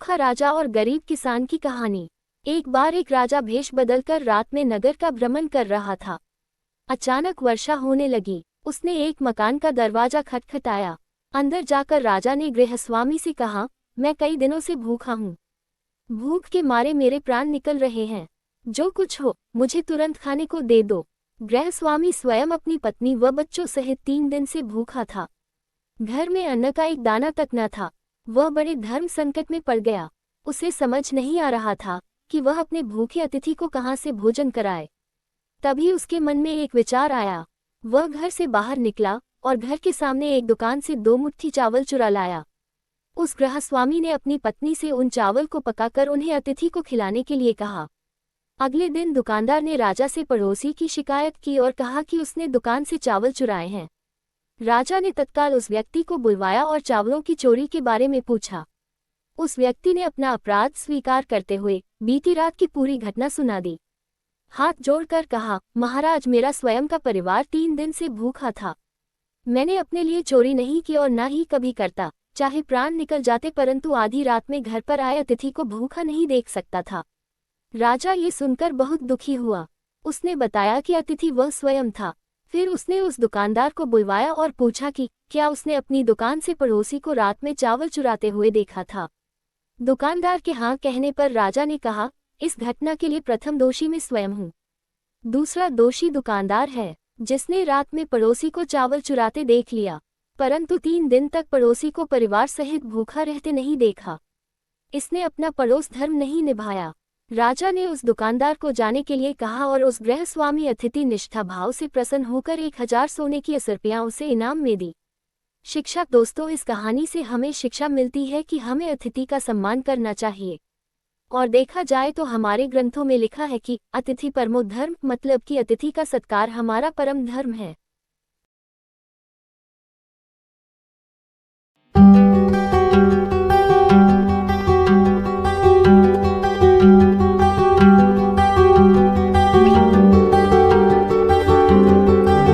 भूखा राजा और गरीब किसान की कहानी। एक बार एक राजा भेष बदलकर रात में नगर का भ्रमण कर रहा था। अचानक वर्षा होने लगी। उसने एक मकान का दरवाजा खटखटाया। अंदर जाकर राजा ने गृहस्वामी से कहा, मैं कई दिनों से भूखा हूँ। भूख के मारे मेरे प्राण निकल रहे हैं। जो कुछ हो मुझे तुरंत खाने को दे दो। गृहस्वामी स्वयं अपनी पत्नी व बच्चों सहित 3 दिन से भूखा था। घर में अन्न का एक दाना तक न था। वह बड़े धर्म संकट में पड़ गया। उसे समझ नहीं आ रहा था कि वह अपने भूखे अतिथि को कहाँ से भोजन कराए। तभी उसके मन में एक विचार आया। वह घर से बाहर निकला और घर के सामने एक दुकान से 2 मुट्ठी चावल चुरा लाया। उस गृहस्वामी ने अपनी पत्नी से उन चावल को पकाकर उन्हें अतिथि को खिलाने के लिए कहा। अगले दिन दुकानदार ने राजा से पड़ोसी की शिकायत की और कहा कि उसने दुकान से चावल चुराए हैं। राजा ने तत्काल उस व्यक्ति को बुलवाया और चावलों की चोरी के बारे में पूछा। उस व्यक्ति ने अपना अपराध स्वीकार करते हुए बीती रात की पूरी घटना सुना दी। हाथ जोड़कर कहा, महाराज, मेरा स्वयं का परिवार 3 दिन से भूखा था। मैंने अपने लिए चोरी नहीं की और न ही कभी करता, चाहे प्राण निकल जाते, परंतु आधी रात में घर पर आए अतिथि को भूखा नहीं देख सकता था। राजा ये सुनकर बहुत दुखी हुआ। उसने बताया कि अतिथि वह स्वयं था। फिर उसने उस दुकानदार को बुलवाया और पूछा कि क्या उसने अपनी दुकान से पड़ोसी को रात में चावल चुराते हुए देखा था। दुकानदार के हाँ कहने पर राजा ने कहा, इस घटना के लिए प्रथम दोषी मैं स्वयं हूँ। दूसरा दोषी दुकानदार है, जिसने रात में पड़ोसी को चावल चुराते देख लिया, परंतु 3 दिन तक पड़ोसी को परिवार सहित भूखा रहते नहीं देखा। इसने अपना पड़ोस धर्म नहीं निभाया। राजा ने उस दुकानदार को जाने के लिए कहा और उस गृहस्वामी अतिथि निष्ठा भाव से प्रसन्न होकर 1000 सोने की असरपियाँ उसे इनाम में दी। शिक्षा। दोस्तों, इस कहानी से हमें शिक्षा मिलती है कि हमें अतिथि का सम्मान करना चाहिए। और देखा जाए तो हमारे ग्रंथों में लिखा है कि अतिथि परमो धर्म, मतलब कि अतिथि का सत्कार हमारा परम धर्म है।